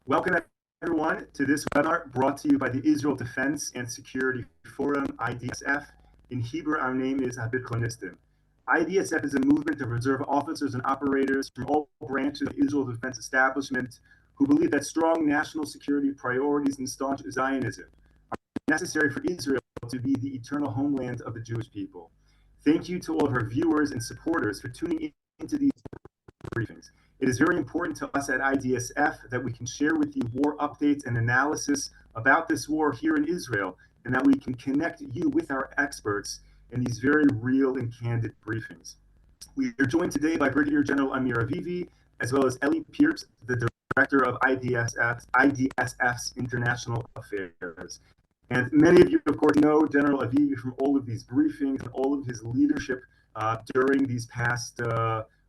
Welcome everyone to this webinar brought to you by the Israel Defense and Security Forum, IDSF. In Hebrew, our name is Habitchonistim. IDSF is a movement of reserve officers and operators from all branches of the Israel Defense Establishment who believe that strong national security priorities and staunch Zionism are necessary for Israel to be the eternal homeland of the Jewish people. Thank you to all of our viewers and supporters for tuning into these briefings. It is very important to us at IDSF that we can share with you war updates and analysis about this war here in Israel, and that we can connect you with our experts in these very real and candid briefings. We are joined today by Brigadier General Amir Avivi, as well as Ellie Pierce, the Director of IDSF's International Affairs. And many of you, of course, know General Avivi from all of these briefings and all of his leadership during these past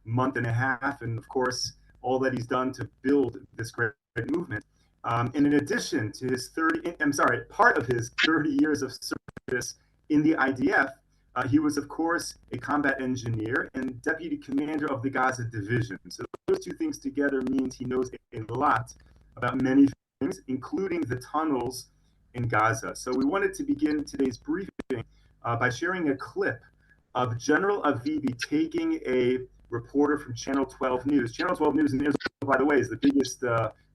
month and a half, and of course, all that he's done to build this great movement. And in addition to his part of his 30 years of service in the IDF, he was, of course, a combat engineer and deputy commander of the Gaza division. So those two things together means he knows a lot about many things, including the tunnels in Gaza. So we wanted to begin today's briefing by sharing a clip of General Avivi taking a reporter from Channel 12 News. Channel 12 News in Israel, by the way, is the biggest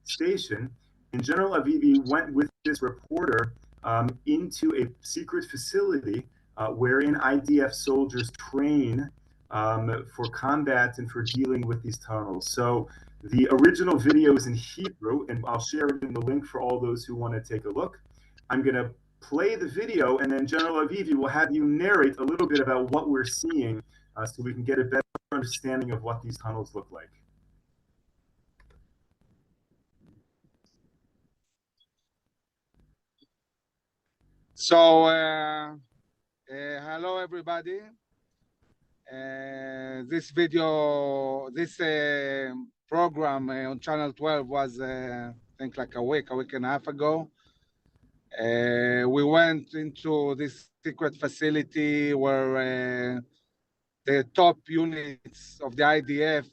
station. And General Avivi went with this reporter into a secret facility wherein IDF soldiers train for combat and for dealing with these tunnels. So the original video is in Hebrew, and I'll share it in the link for all those who want to take a look. I'm going to play the video, and then General Avivi will have you narrate a little bit about what we're seeing so we can get a better understanding of what these tunnels look like. So, hello everybody. This program on Channel 12 was, I think, like a week and a half ago. We went into this secret facility where the top units of the IDF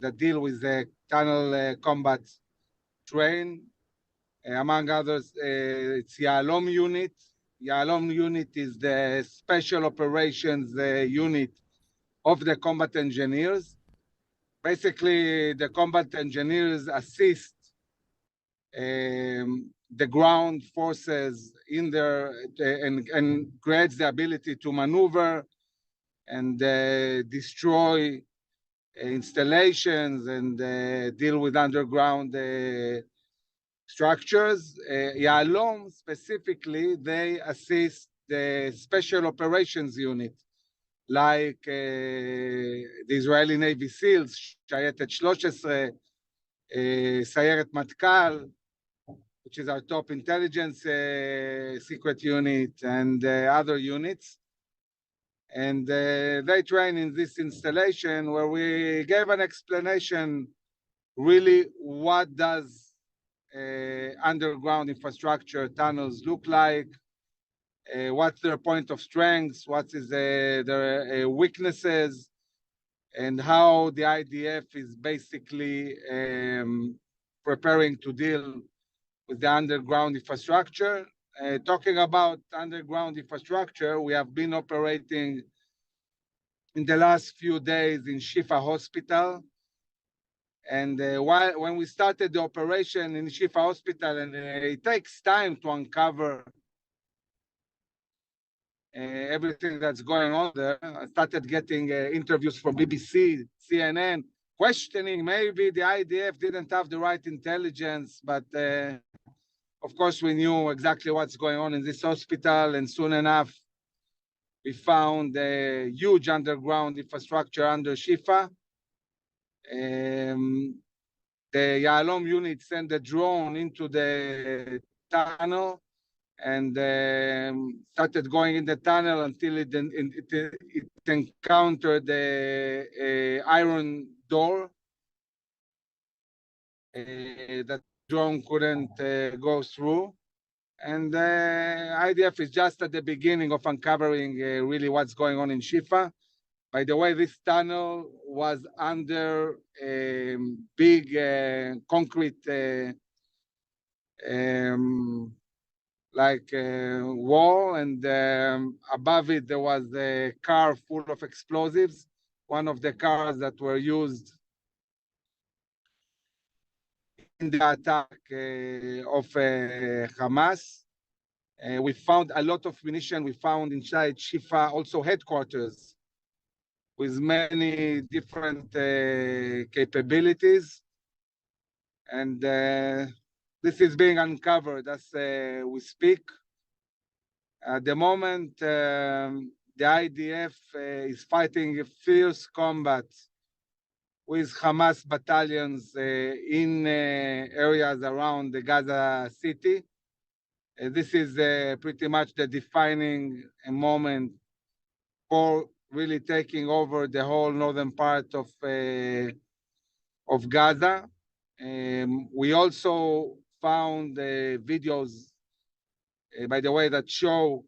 that deal with the tunnel combat train. Among others, it's Yahalom unit. Yahalom unit is the special operations unit of the combat engineers. Basically, the combat engineers assist the ground forces in there and creates the ability to maneuver and destroy installations and deal with underground structures. Yahalom specifically, they assist the special operations unit, like the Israeli Navy SEALs, Shayetet 13, Sayeret Matkal, which is our top intelligence secret unit, and other units. And they train in this installation where we gave an explanation, really, what does underground infrastructure tunnels look like, what's their point of strength, what is their weaknesses, and how the IDF is basically preparing to deal with the underground infrastructure. Talking about underground infrastructure, we have been operating in the last few days in Shifa Hospital. And when we started the operation in Shifa Hospital, and it takes time to uncover everything that's going on there, I started getting interviews from BBC, CNN, questioning maybe the IDF didn't have the right intelligence, but of course we knew exactly what's going on in this hospital, and soon enough we found a huge underground infrastructure under Shifa. The Yahalom unit sent a drone into the tunnel and started going in the tunnel until it encountered the iron door that drone couldn't go through. And IDF is just at the beginning of uncovering really what's going on in Shifa. By the way, this tunnel was under a big concrete like wall, and above it there was a car full of explosives, one of the cars that were used in the attack of Hamas. We found a lot of munition. We found inside Shifa also headquarters with many different capabilities. And this is being uncovered as we speak. At the moment, the IDF is fighting a fierce combat with Hamas battalions in areas around the Gaza city. This is pretty much the defining moment for really taking over the whole northern part of Gaza. We also found videos, by the way, that show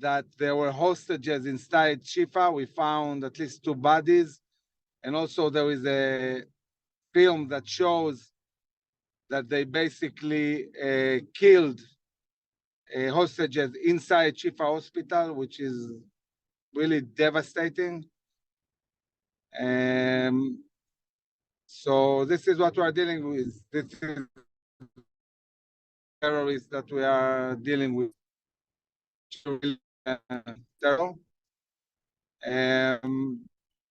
that there were hostages inside Shifa. We found at least 2 bodies. And also there is a film that shows that they basically killed hostages inside Shifa Hospital, which is really devastating. So this is what we are dealing with. This is terrorists that we are dealing with. Terror.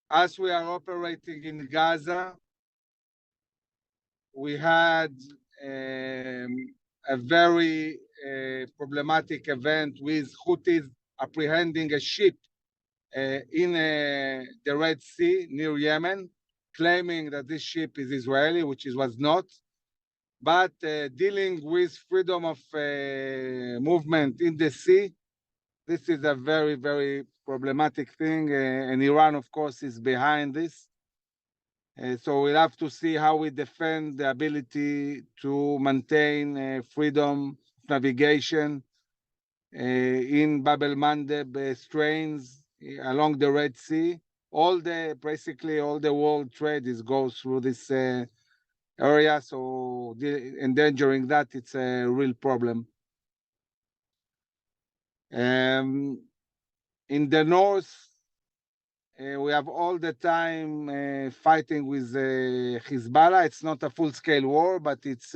As we are operating in Gaza, we had a very problematic event with Houthis apprehending a ship in the Red Sea near Yemen, claiming that this ship is Israeli, which it was not. But dealing with freedom of movement in the sea, this is a very, very problematic thing. And Iran, of course, is behind this. So we'll have to see how we defend the ability to maintain freedom of navigation in Bab el-Mandeb strains along the Red Sea. Basically all the world trade goes through this area, so endangering that, it's a real problem. In the north, we have all the time fighting with Hezbollah. It's not a full-scale war, but it's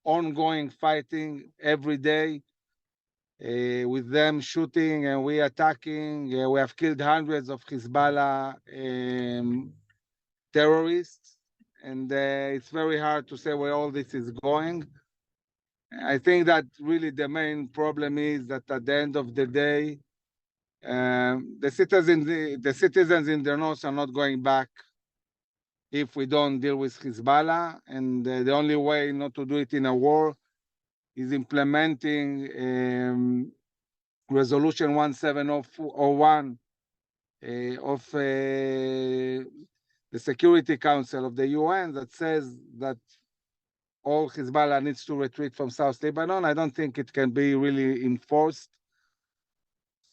ongoing fighting every day with them shooting and we attacking. We have killed hundreds of Hezbollah terrorists, and it's very hard to say where all this is going. I think that really the main problem is that at the end of the day, the citizens in the north are not going back if we don't deal with Hezbollah, and the only way not to do it in a war is implementing Resolution 1701 of the Security Council of the UN that says that all Hezbollah needs to retreat from South Lebanon. I don't think it can be really enforced.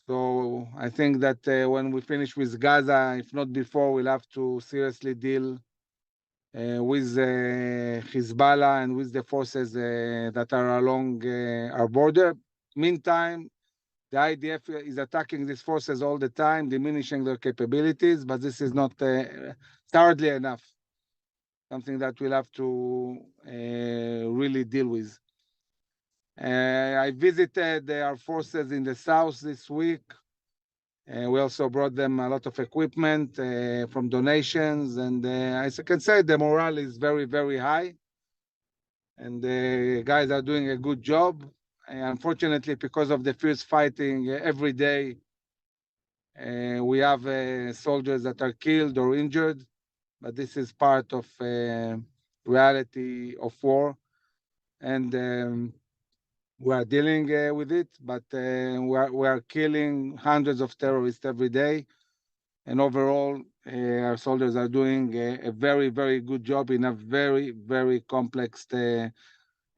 So I think that when we finish with Gaza, if not before, we'll have to seriously deal with Hezbollah and with the forces that are along our border. Meantime, the IDF is attacking these forces all the time, diminishing their capabilities, but this is not hardly enough. Something that we'll have to really deal with. I visited our forces in the south this week. We also brought them a lot of equipment from donations, and as I can say, the morale is very, very high, and the guys are doing a good job. Unfortunately, because of the fierce fighting every day, we have soldiers that are killed or injured, but this is part of reality of war, and we are dealing with it, but we are killing hundreds of terrorists every day, and overall, our soldiers are doing a very, very good job in a very, very complex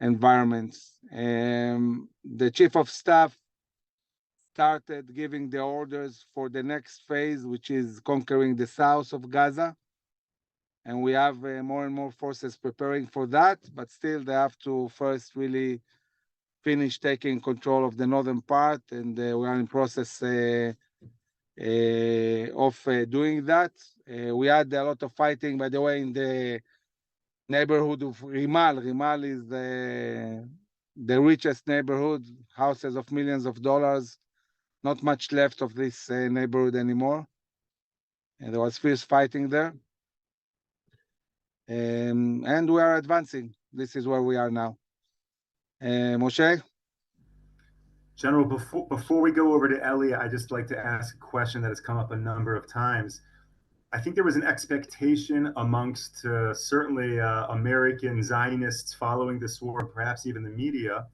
environment. The chief of staff started giving the orders for the next phase, which is conquering the south of Gaza. and we have more and more forces preparing for that, but still they have to first really finish taking control of the northern part, and we are in process of doing that. We had a lot of fighting, by the way, in the neighborhood of Rimal. Rimal is the richest neighborhood, houses of millions of dollars. Not much left of this neighborhood anymore. And there was fierce fighting there. And we are advancing. This is where we are now. Moshe? General, before we go over to Eli, I'd just like to ask a question that has come up a number of times. I think there was an expectation amongst certainly American Zionists following this war, perhaps even the media,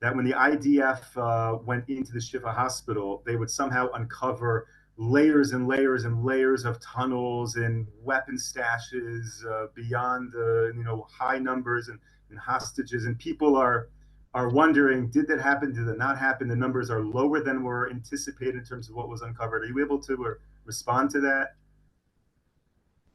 that when the IDF went into the Shifa hospital, they would somehow uncover layers and layers and layers of tunnels and weapon stashes beyond the high numbers and hostages. And people are wondering, did that happen? Did it not happen? The numbers are lower than were anticipated in terms of what was uncovered. Are you able to respond to that?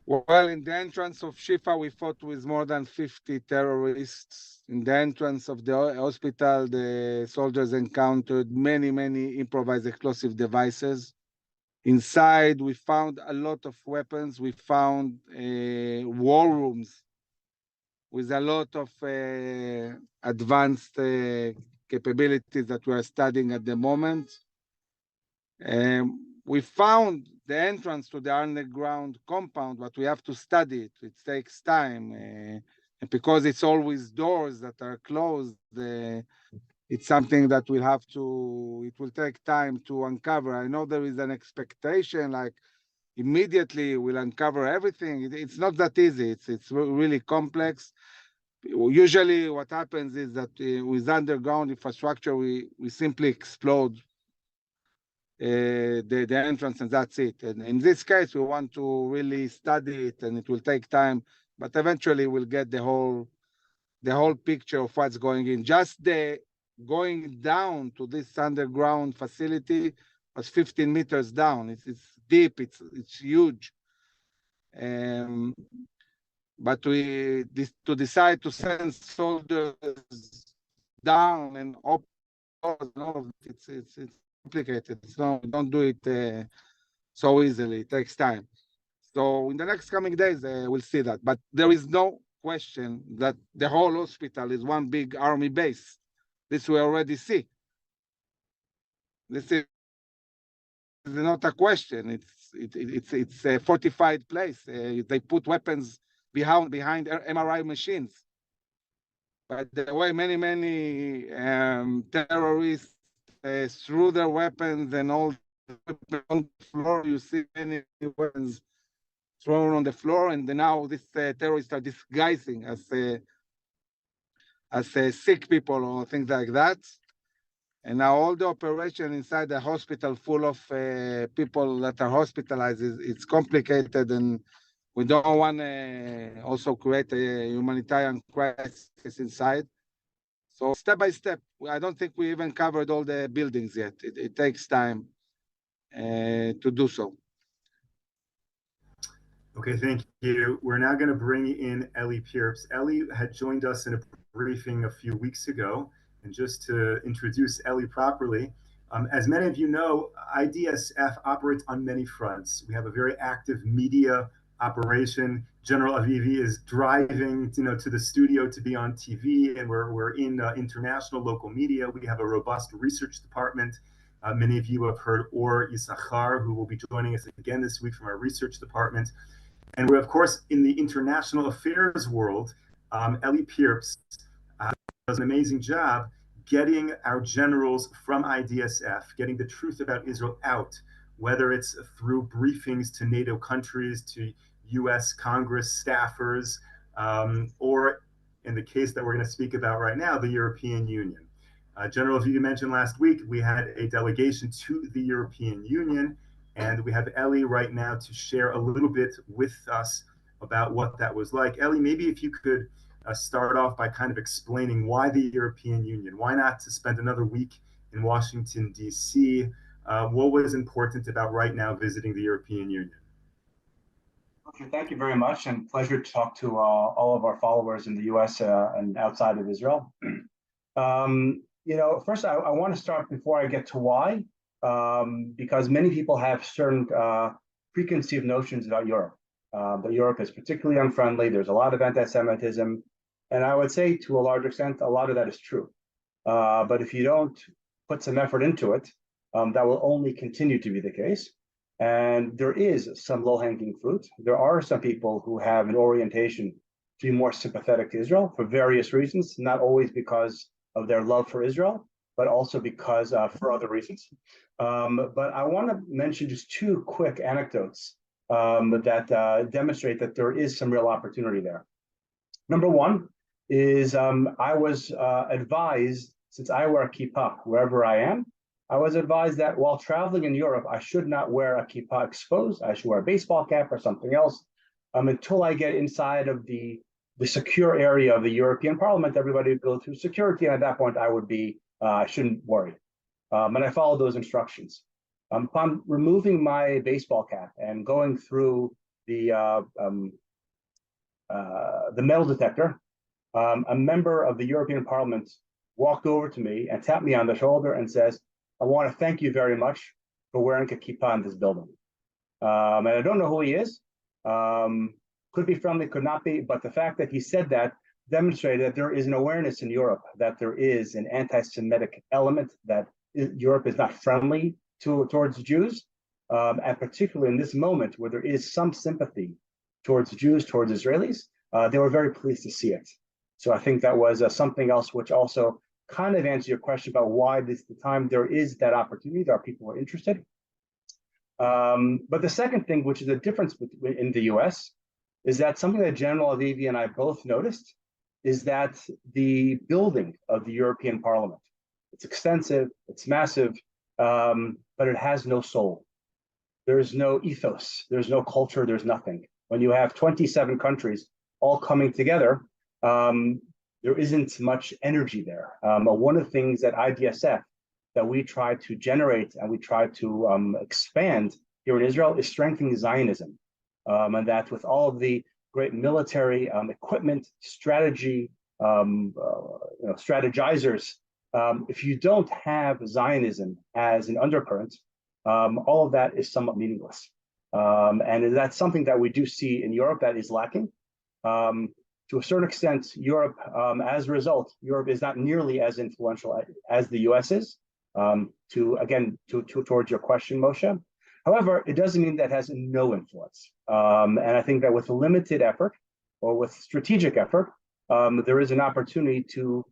Well, in the entrance of Shifa, we fought with more than 50 terrorists. In the entrance of the hospital, the soldiers encountered many, many improvised explosive devices. Inside, we found a lot of weapons. We found war rooms with a lot of advanced capabilities that we are studying at the moment. We found the entrance to the underground compound, but we have to study it. It takes time. And because it's always doors that are closed, it's something that it will take time to uncover. I know there is an expectation like immediately we'll uncover everything. It's not that easy. It's really complex. Usually what happens is that with underground infrastructure, we simply explode the entrance, and that's it. And in this case, we want to really study it, and it will take time, but eventually we'll get the whole picture of what's going in. Just the going down to this underground facility was 15 meters down. It's deep, it's huge. But to decide to send soldiers down and open doors, all of it, it's complicated. We don't do it so easily. It takes time. So in the next coming days, we'll see that. But there is no question that the whole hospital is one big army base. This we already see. This is not a question. It's a fortified place. They put weapons behind MRI machines. By the way, many terrorists threw their weapons and all on the floor. You see many weapons thrown on the floor, and now these terrorists are disguising as sick people or things like that. And now all the operation inside the hospital full of people that are hospitalized, it's complicated, and we don't want to also create a humanitarian crisis inside. So step by step, I don't think we even covered all the buildings yet. It takes time to do so. Okay, thank you. We're now going to bring in Eli Pierps. Eli had joined us in a briefing a few weeks ago. And just to introduce Eli properly, as many of you know, IDSF operates on many fronts. We have a very active media operation. General Avivi is driving, to the studio to be on TV, and we're in international local media. We have a robust research department. Many of you have heard Or Yisachar, who will be joining us again this week from our research department. And we're, of course, in the international affairs world. Eli Pierps does an amazing job getting our generals from IDSF, getting the truth about Israel out, whether it's through briefings to NATO countries, to US Congress staffers, or in the case that we're going to speak about right now, the European Union. General, as you mentioned last week, we had a delegation to the European Union, and we have Eli right now to share a little bit with us about what that was like. Eli, maybe if you could start off by kind of explaining why the European Union, why not to spend another week in Washington, D.C.? What was important about right now visiting the European Union? Okay, thank you very much, and pleasure to talk to all of our followers in the U.S. And outside of Israel. First I want to start before I get to why, because many people have certain preconceived notions about Europe. That Europe is particularly unfriendly. There's a lot of anti-Semitism, and I would say to a large extent, a lot of that is true. But if you don't put some effort into it, that will only continue to be the case. And there is some low-hanging fruit. There are some people who have an orientation to be more sympathetic to Israel for various reasons, not always because of their love for Israel, but also because for other reasons. But I want to mention just two quick anecdotes that demonstrate that there is some real opportunity there. Number one is I was advised, since I wear a kippah wherever I am, I was advised that while traveling in Europe, I should not wear a kippah exposed. I should wear a baseball cap or something else until I get inside of the secure area of the European Parliament. Everybody would go through security, and at that point, I would be, I shouldn't worry. And I followed those instructions. Upon removing my baseball cap and going through the metal detector, a member of the European Parliament walked over to me and tapped me on the shoulder and says, "I want to thank you very much for wearing a kippah in this building." And I don't know who he is. Could be friendly, could not be. But the fact that he said that demonstrated that there is an awareness in Europe that there is an anti-Semitic element, that Europe is not friendly towards Jews. And particularly in this moment where there is some sympathy towards Jews, towards Israelis, they were very pleased to see it. So I think that was something else which also kind of answers your question about why this the time there is that opportunity. There are people who are interested. But the second thing, which is a difference in the US, is that something that General Avivi and I both noticed is that the building of the European Parliament, it's extensive, it's massive, but it has no soul. There's no ethos, there's no culture, there's nothing. When you have 27 countries all coming together, there isn't much energy there. One of the things that IDSF that we try to generate and we try to expand here in Israel is strengthening Zionism. And that with all of the great military equipment, strategy, strategizers, if you don't have Zionism as an undercurrent, all of that is somewhat meaningless. And that's something that we do see in Europe that is lacking. To a certain extent, Europe, as a result, Europe is not nearly as influential as the US is, towards your question, Moshe. However, it doesn't mean that it has no influence. And I think that with limited effort or with strategic effort, there is an opportunity to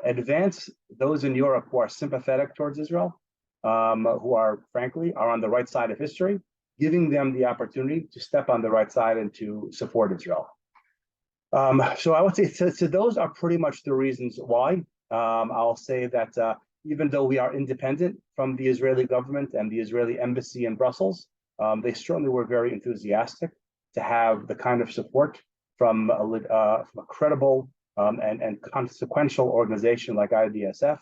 advance those in Europe who are sympathetic towards Israel, who are, frankly, are on the right side of history, giving them the opportunity to step on the right side and to support Israel. So I would say, so those are pretty much the reasons why. I'll say that even though we are independent from the Israeli government and the Israeli embassy in Brussels, they certainly were very enthusiastic to have the kind of support from a credible and consequential organization like IDSF.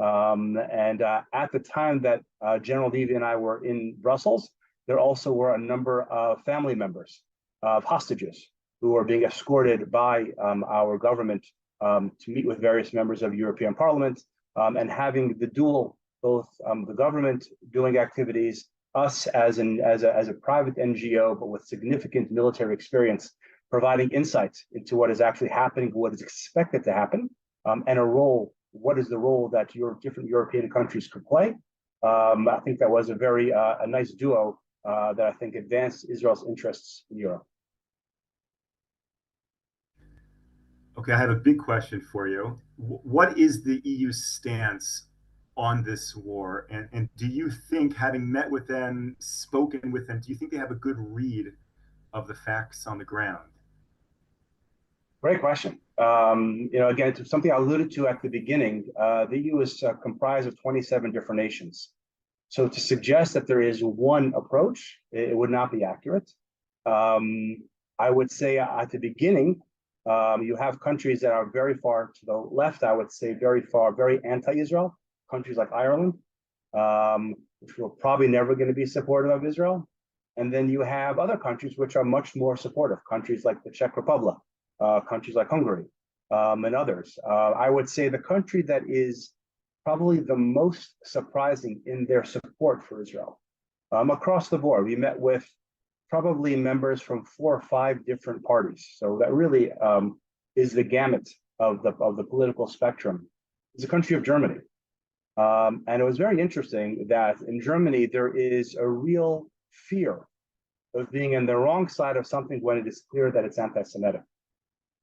At the time that General Levy and I were in Brussels, there also were a number of family members of hostages who are being escorted by our government to meet with various members of European Parliament, and having the dual, both the government doing activities, us as a private NGO, but with significant military experience, providing insights into what is actually happening, what is expected to happen, and what is the role that your different European countries could play. I think that was a nice duo that I think advanced Israel's interests in Europe. Okay, I have a big question for you. What is the EU's stance on this war? And do you think, having met with them, spoken with them, do you think they have a good read of the facts on the ground? Great question. Again, it's something I alluded to at the beginning. The EU is comprised of 27 different nations. So to suggest that there is one approach, it would not be accurate. I would say at the beginning, you have countries that are very far to the left, I would say very anti-Israel, countries like Ireland, which were probably never going to be supportive of Israel. And then you have other countries which are much more supportive, countries like the Czech Republic, countries like Hungary, and others. I would say the country that is probably the most surprising in their support for Israel. Across the board, we met with probably members from 4 or 5 different parties. So that really is the gamut of the political spectrum. It's the country of Germany. And it was very interesting that in Germany, there is a real fear of being in the wrong side of something when it is clear that it's anti-Semitic.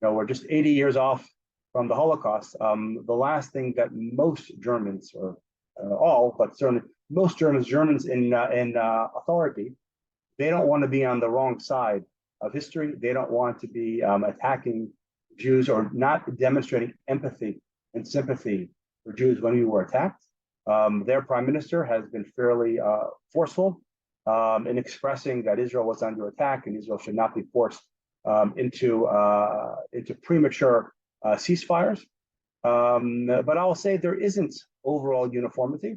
You know, we're just 80 years off from the Holocaust. The last thing that most Germans, or all, but certainly most Germans in authority, they don't want to be on the wrong side of history. They don't want to be attacking Jews or not demonstrating empathy and sympathy for Jews when we were attacked. Their prime minister has been fairly forceful in expressing that Israel was under attack and Israel should not be forced into premature ceasefires. But I'll say there isn't overall uniformity.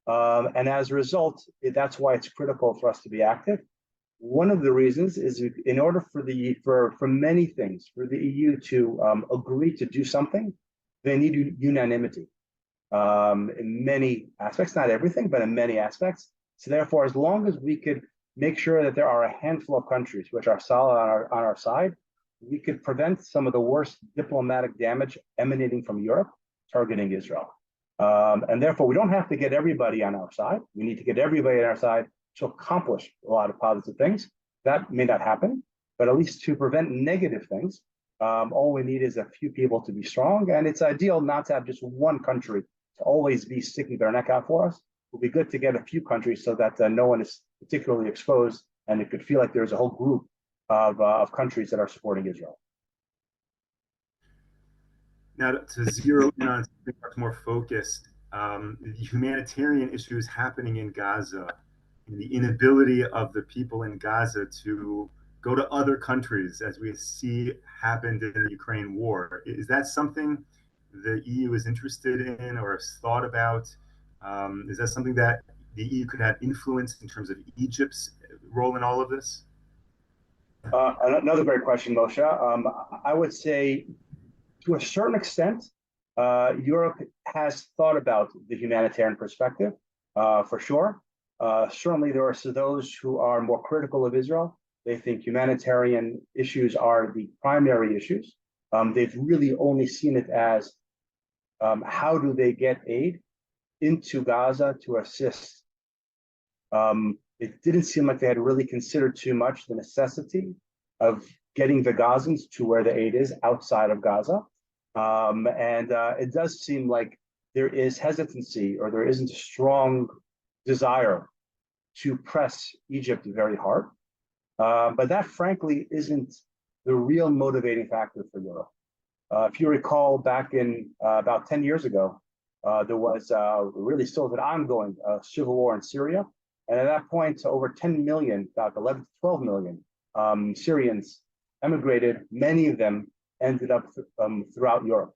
And as a result, that's why it's critical for us to be active. One of the reasons is in order for many things, for the EU to agree to do something, they need unanimity in many aspects, not everything, but in many aspects. So therefore, as long as we could make sure that there are a handful of countries which are solid on our side, we could prevent some of the worst diplomatic damage emanating from Europe targeting Israel. And therefore, we don't have to get everybody on our side. We need to get everybody on our side to accomplish a lot of positive things. That may not happen, but at least to prevent negative things, all we need is a few people to be strong. And it's ideal not to have just one country to always be sticking their neck out for us. It would be good to get a few countries so that no one is particularly exposed and it could feel like there's a whole group of countries that are supporting Israel. Now, to zero in on something much more focused, the humanitarian issues happening in Gaza and the inability of the people in Gaza to go to other countries, as we see happened in the Ukraine war. Is that something the EU is interested in or has thought about? Is that something that the EU could have influence in terms of Egypt's role in all of this? Another great question, Moshe. I would say to a certain extent, Europe has thought about the humanitarian perspective, for sure. Certainly, there are those who are more critical of Israel. They think humanitarian issues are the primary issues. They've really only seen it as how do they get aid into Gaza to assist. It didn't seem like they had really considered too much the necessity of getting the Gazans to where the aid is outside of Gaza. And it does seem like there is hesitancy or there isn't a strong desire to press Egypt very hard. But that, frankly, isn't the real motivating factor for Europe. If you recall, back in about 10 years ago, there was really still an ongoing civil war in Syria. And at that point, over 10 million, about 11 to 12 million Syrians emigrated. Many of them ended up throughout Europe.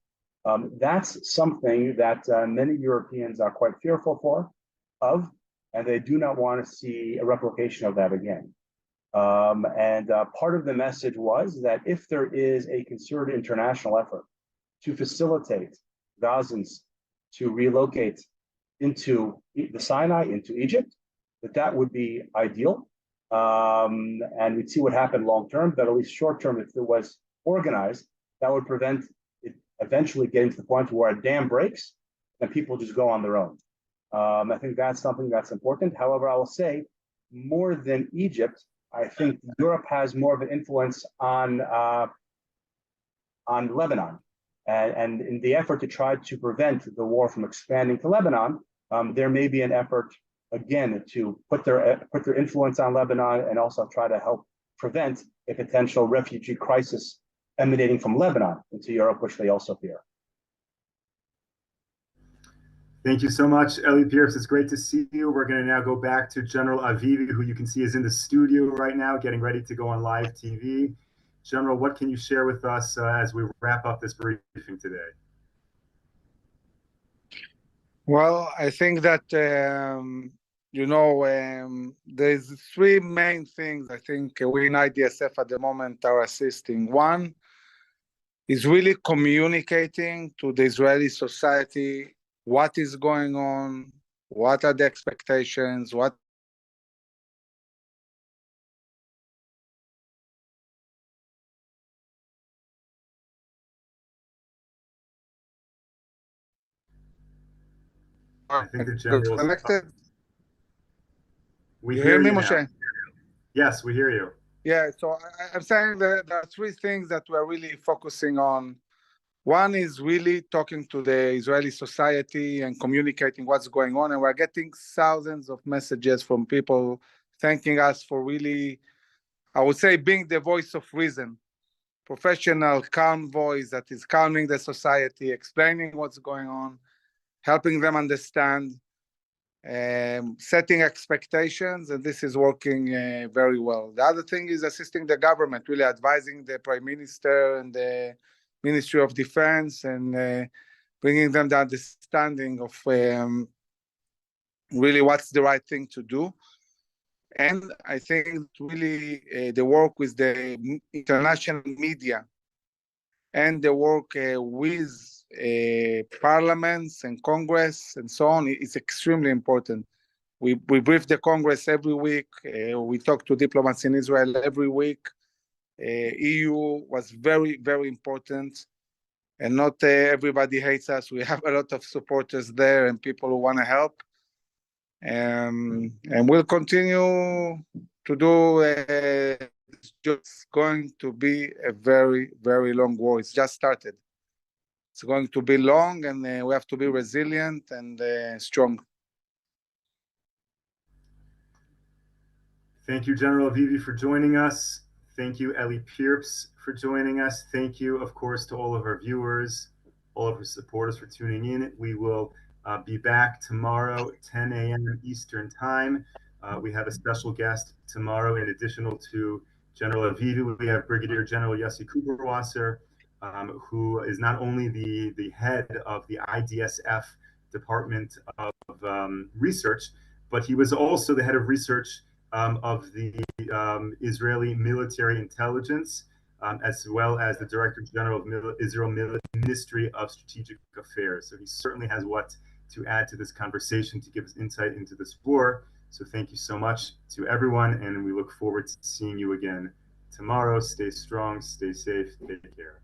That's something that many Europeans are quite fearful of, and they do not want to see a replication of that again. And part of the message was that if there is a concerted international effort to facilitate Gazans to relocate into the Sinai, into Egypt, that would be ideal. And we'd see what happened long term, but at least short term, if it was organized, that would prevent it eventually getting to the point where a dam breaks and people just go on their own. I think that's something that's important. However, I will say more than Egypt, I think Europe has more of an influence on Lebanon. And in the effort to try to prevent the war from expanding to Lebanon, there may be an effort, again, to put their influence on Lebanon and also try to help prevent a potential refugee crisis emanating from Lebanon into Europe, which they also fear. Thank you so much, Eli Pierce. It's great to see you. We're going to now go back to General Avivi, who you can see is in the studio right now, getting ready to go on live TV. General, what can you share with us as we wrap up this briefing today? Well, I think that there's three main things I think we in IDSF at the moment are assisting. One is really communicating to the Israeli society what is going on, what are the expectations, what I think the general's. connected. We You hear hear me, you now. Moshe? Yes, we hear you. Yeah, so I'm saying that there are three things that we're really focusing on. One is really talking to the Israeli society and communicating what's going on. And we're getting thousands of messages from people thanking us for really, I would say, being the voice of reason, professional, calm voice that is calming the society, explaining what's going on, helping them understand, setting expectations, and this is working very well. The other thing is assisting the government, really advising the Prime Minister and the Ministry of Defense and bringing them the understanding of really what's the right thing to do. And I think really the work with the international media and the work with parliaments and Congress and so on is extremely important. We brief the Congress every week. We talk to diplomats in Israel every week. EU was very, very important. And not everybody hates us. We have a lot of supporters there and people who want to help. And we'll continue to do. It's just going to be a very, very long war. It's just started. It's going to be long, and we have to be resilient and strong. Thank you, General Avivi, for joining us. Thank you, Ellie Pierce, for joining us. Thank you, of course, to all of our viewers, all of our supporters for tuning in. We will be back tomorrow, 10 a.m. Eastern Time. We have a special guest tomorrow. In addition to General Avivi, we have Brigadier General Yossi Kuperwasser, who is not only the head of the IDSF Department of Research, but he was also the head of research of the Israeli military intelligence, as well as the Director General of Israel Ministry of Strategic Affairs. So he certainly has what to add to this conversation to give us insight into this war. So thank you so much to everyone, and we look forward to seeing you again tomorrow. Stay strong, stay safe, take care.